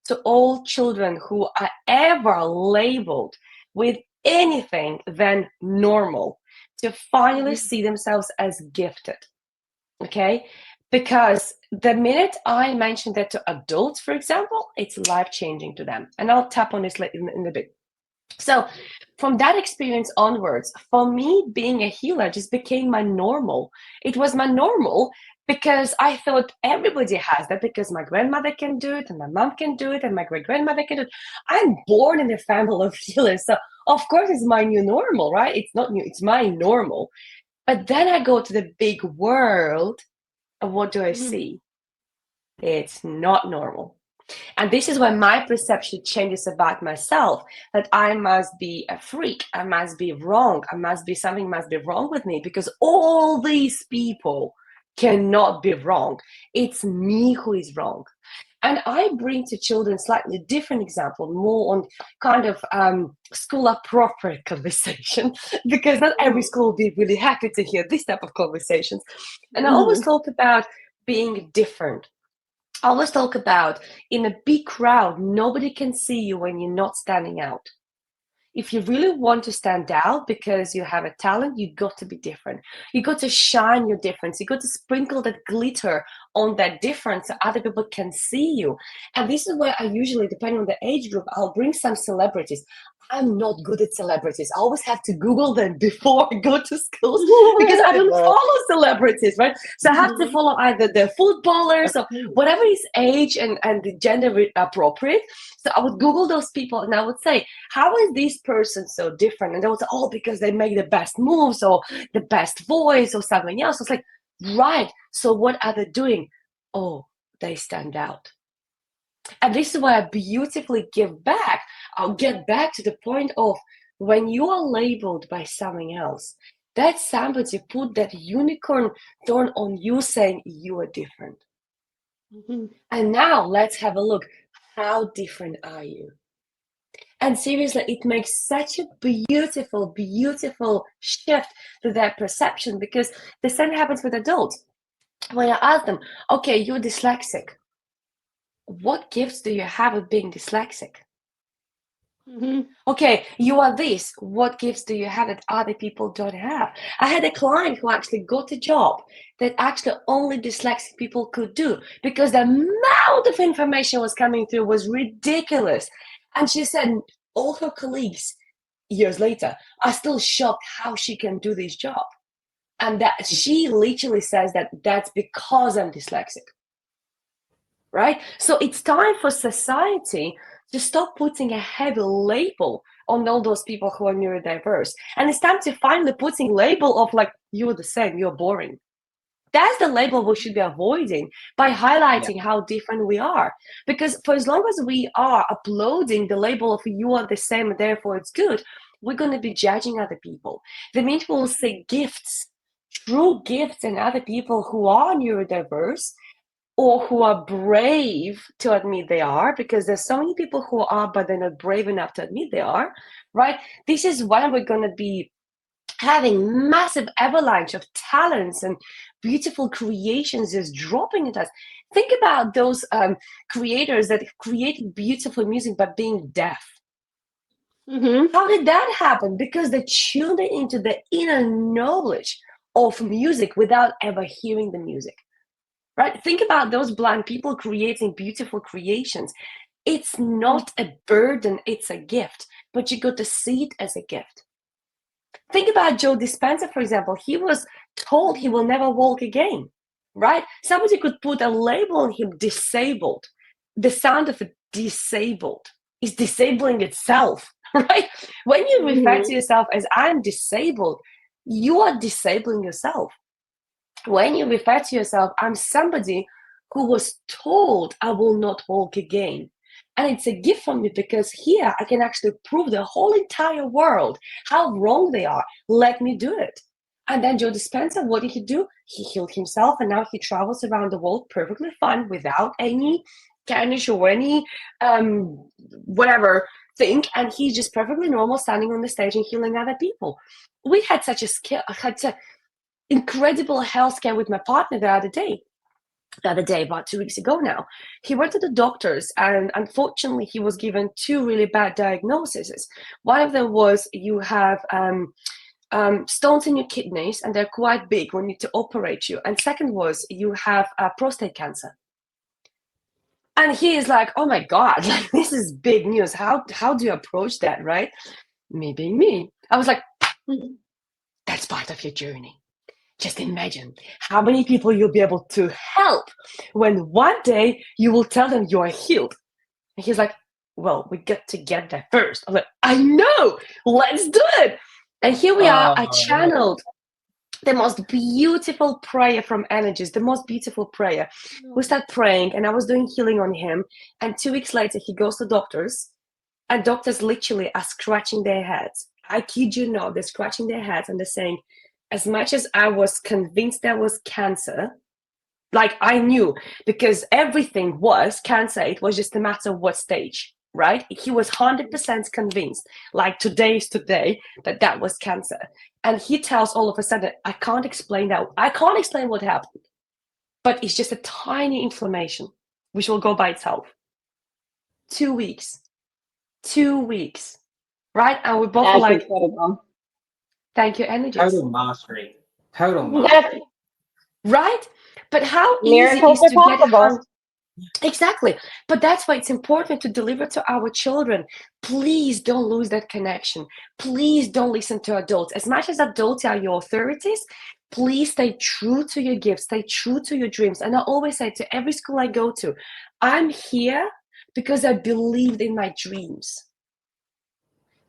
to all children who are ever labeled with anything than normal to finally see themselves as gifted, okay? Because the minute I mention that to adults, for example, it's life-changing to them. And I'll tap on this in a bit. So from that experience onwards, for me, being a healer just became my normal. It was my normal because I thought everybody has that, because my grandmother can do it and my mom can do it and my great-grandmother can do it. I'm born in a family of healers. So of course it's my new normal, right? It's not new, it's my normal. But then I go to the big world, and what do I see? It's not normal. And this is when my perception changes about myself, that I must be a freak, I must be wrong, something must be wrong with me, because all these people cannot be wrong. It's me who is wrong. And I bring to children slightly different example, more on kind of school appropriate conversation, because not every school will be really happy to hear this type of conversations. And I always talk about being different. I always talk about, in a big crowd, nobody can see you when you're not standing out. If you really want to stand out because you have a talent, you got to be different. You got to shine your difference. You got to sprinkle that glitter on that difference so other people can see you. And this is where I usually, depending on the age group, I'll bring some celebrities. I'm not good at celebrities. I always have to Google them before I go to schools because I don't follow celebrities, right? So I have to follow either the footballers or whatever is age and the gender appropriate. So I would Google those people and I would say, how is this person so different? And they would say, oh, because they make the best moves or the best voice or something else. I was like, right. So what are they doing? Oh, they stand out. And this is why I beautifully give back. I'll get back to the point of when you are labeled by something else, that somebody put that unicorn thorn on you saying you are different. And now let's have a look. How different are you? And seriously, it makes such a beautiful, beautiful shift to their perception, because the same happens with adults. When I ask them, okay, you're dyslexic. What gifts do you have of being dyslexic? Okay, you are this. What gifts do you have that other people don't have? I had a client who actually got a job that actually only dyslexic people could do, because the amount of information was coming through was ridiculous. And she said all her colleagues, years later, are still shocked how she can do this job. And that she literally says that that's because I'm dyslexic. Right? So it's time for society to stop putting a heavy label on all those people who are neurodiverse. And it's time to finally putting label of like, you're the same, you're boring. That's the label we should be avoiding by highlighting how different we are. Because for as long as we are uploading the label of you are the same and therefore it's good, we're going to be judging other people. The minute we'll see gifts, true gifts in other people who are neurodiverse, or who are brave to admit they are, because there's so many people who are, but they're not brave enough to admit they are, right? This is when we're going to be having massive avalanche of talents and beautiful creations just dropping at us. Think about those creators that created beautiful music by being deaf. How did that happen? Because they tuned into the inner knowledge of music without ever hearing the music. Right? Think about those blind people creating beautiful creations. It's not a burden, it's a gift, but you got to see it as a gift. Think about Joe Dispenza, for example. He was told he will never walk again, right? Somebody could put a label on him, disabled. The sound of disabled is disabling itself, right? When you refer to yourself as I'm disabled, you are disabling yourself. When you refer to yourself, I'm somebody who was told I will not walk again. And it's a gift from me because here I can actually prove the whole entire world how wrong they are. Let me do it. And then Joe Dispenza, what did he do? He healed himself, and now he travels around the world perfectly fine without any garnish or any whatever thing. And he's just perfectly normal, standing on the stage and healing other people. We had such a skill, had such incredible health care with my partner the other day, about 2 weeks ago now. He went to the doctors, and unfortunately he was given 2 really bad diagnoses. One of them was you have stones in your kidneys, and they're quite big, we need to operate you. And second was you have prostate cancer. And he is like, oh my God, like, this is big news. How do you approach that, right? Me being me, I was like, that's part of your journey. Just imagine how many people you'll be able to help when one day you will tell them you are healed. And he's like, well, we got to get there first. I'm like, I know, let's do it. And here we are. I channeled the most beautiful prayer from energies, the most beautiful prayer. We start praying, and I was doing healing on him. And 2 weeks later, he goes to doctors, and doctors literally are scratching their heads. I kid you not, they're scratching their heads, and they're saying, as much as I was convinced there was cancer, like I knew, because everything was cancer, it was just a matter of what stage, right? He was 100% convinced, like today is today, that was cancer. And he tells all of a sudden, I can't explain that. I can't explain what happened, but it's just a tiny inflammation, which will go by itself. 2 weeks, 2 weeks, right? And we both That's were like, incredible. thank you, energies. Total mastery. Total mastery. Right? But how easy Miracles is to are get possible. Exactly. But that's why it's important to deliver to our children. Please don't lose that connection. Please don't listen to adults. As much as adults are your authorities, please stay true to your gifts, stay true to your dreams. And I always say to every school I go to, I'm here because I believed in my dreams.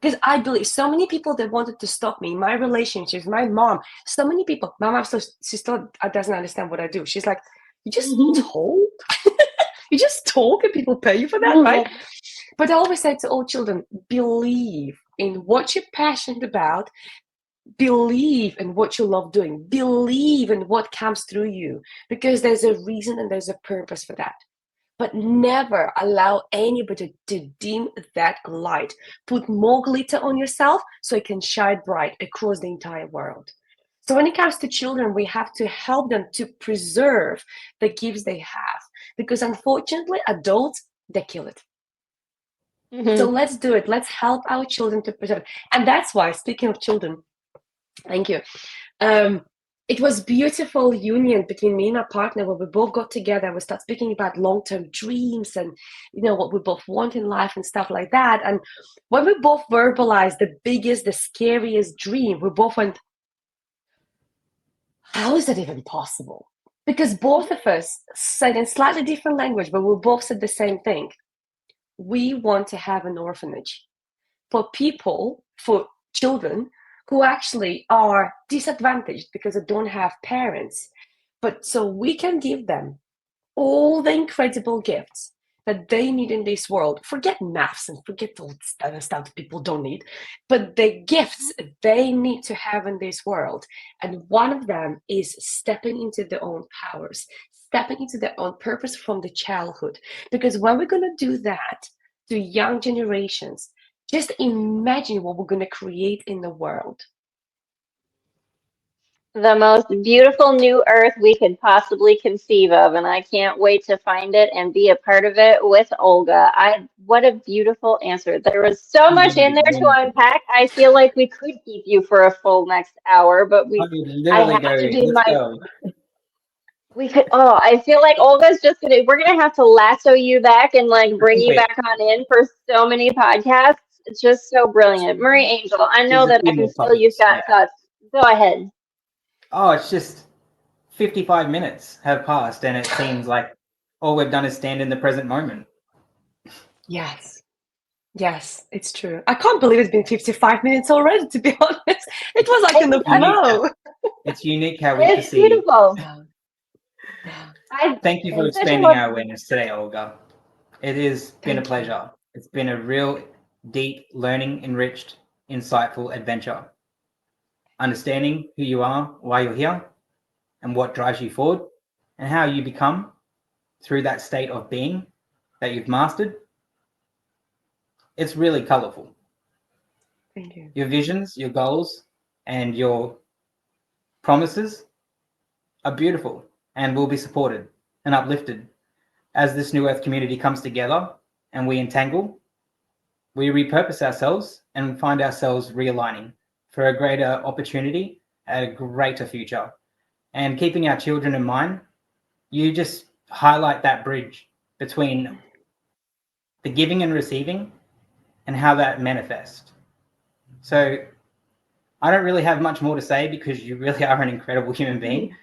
Because I believe so many people that wanted to stop me, my relationships, my mom, so many people. My mom, she still doesn't understand what I do. She's like, you just told? You just talk and people pay you for that, right? But I always say to all children, believe in what you're passionate about, believe in what you love doing, believe in what comes through you, because there's a reason and there's a purpose for that. But never allow anybody to dim that light. Put more glitter on yourself so it can shine bright across the entire world. So when it comes to children, we have to help them to preserve the gifts they have, because unfortunately, adults, they kill it. So let's do it. Let's help our children to preserve. And that's why, speaking of children, thank you. It was beautiful union between me and my partner where we both got together. We start speaking about long-term dreams and, you know, what we both want in life and stuff like that. And when we both verbalized the biggest, the scariest dream, we both went, how is that even possible? Because both of us said in slightly different language, but we both said the same thing. We want to have an orphanage for people, for children who actually are disadvantaged because they don't have parents. But so we can give them all the incredible gifts that they need in this world. Forget maths and forget all this other stuff that people don't need, but the gifts they need to have in this world. And one of them is stepping into their own powers, stepping into their own purpose from the childhood. Because when we're going to do that to young generations, just imagine what we're going to create in the world. The most beautiful new earth we could possibly conceive of, and I can't wait to find it and be a part of it with Olga. What a beautiful answer. There was so much in there to unpack. I feel like we could keep you for a full next hour, but I have to do my. We could. Oh, I feel like Olga's just gonna. We're gonna have to lasso you back and like bring you back on in for so many podcasts. It's just so brilliant, Marie Angel. I know that I can feel you've got thoughts. Go ahead. Oh, it's just 55 minutes have passed, and it seems like all we've done is stand in the present moment. Yes. Yes, it's true. I can't believe it's been 55 minutes already, to be honest. It was like in the flow. It's unique how we It's beautiful. Thank you for expanding our awareness today, Olga. It has been a Thank you. pleasure. It's been a real deep, learning, enriched, insightful adventure. Understanding who you are, why you're here, and what drives you forward, and how you become through that state of being that you've mastered. It's really colorful. Thank you. Your visions, your goals, and your promises are beautiful and will be supported and uplifted as this New Earth community comes together and we entangle, we repurpose ourselves and find ourselves realigning for a greater opportunity and a greater future. And keeping our children in mind, you just highlight that bridge between the giving and receiving and how that manifests. So I don't really have much more to say because you really are an incredible human being,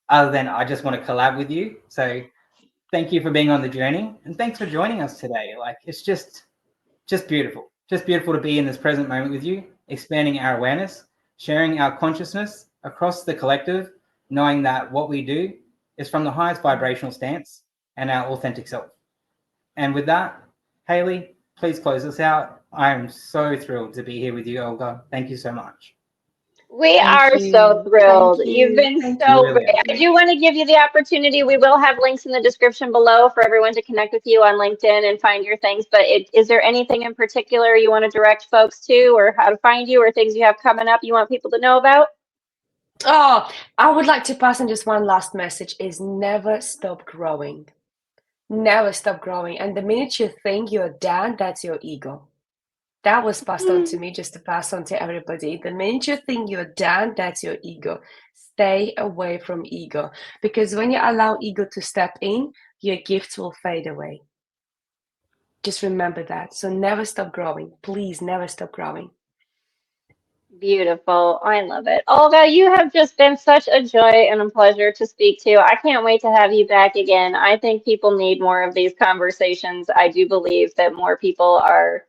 other than I just want to collab with you. So thank you for being on the journey, and thanks for joining us today. Like, it's just beautiful. Just beautiful to be in this present moment with you, expanding our awareness, sharing our consciousness across the collective, knowing that what we do is from the highest vibrational stance and our authentic self. And with that, Haleigh, please close us out. I am so thrilled to be here with you, Olga. Thank you so much. We Thank are so you. Thank thrilled. You've you. been Thank You so you. really great. are. I do want to give you the opportunity. We will have links in the description below for everyone to connect with you on LinkedIn and find your things. But is there anything in particular you want to direct folks to, or how to find you, or things you have coming up you want people to know about? Oh, I would like to pass on just one last message is never stop growing. Never stop growing. And the minute you think you're done, that's your ego. That was passed on to me just to pass on to everybody. The minute you think you're done, that's your ego. Stay away from ego because when you allow ego to step in, your gifts will fade away. Just remember that. So never stop growing. Please never stop growing. Beautiful. I love it. Olga, you have just been such a joy and a pleasure to speak to. I can't wait to have you back again. I think people need more of these conversations. I do believe that more people are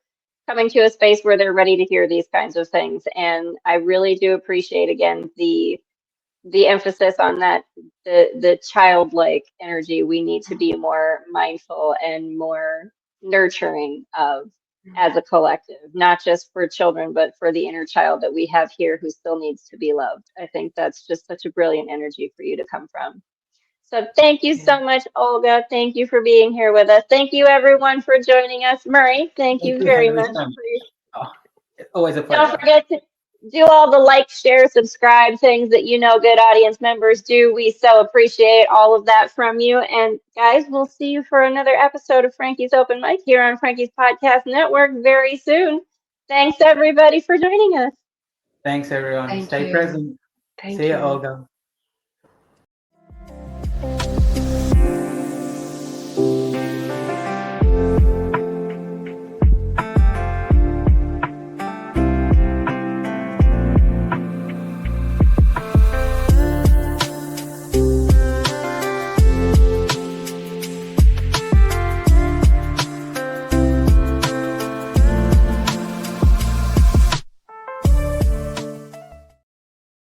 coming to a space where they're ready to hear these kinds of things. And I really do appreciate again the emphasis on that the childlike energy we need to be more mindful and more nurturing of as a collective, not just for children, but for the inner child that we have here who still needs to be loved. I think that's just such a brilliant energy for you to come from. So thank you Yeah. so much, Olga. Thank you for being here with us. Thank you, everyone, for joining us. Murray, thank Thank you you, very Haleigh, much so much. for your Oh, it's always a don't pleasure. forget to do all the like, share, subscribe things that you know good audience members do. We so appreciate all of that from you. And guys, we'll see you for another episode of Frankie's Open Mic here on Frankie's Podcast Network very soon. Thanks everybody for joining us. Thanks, everyone. Thank Stay you. present. See Thank you, you. Olga.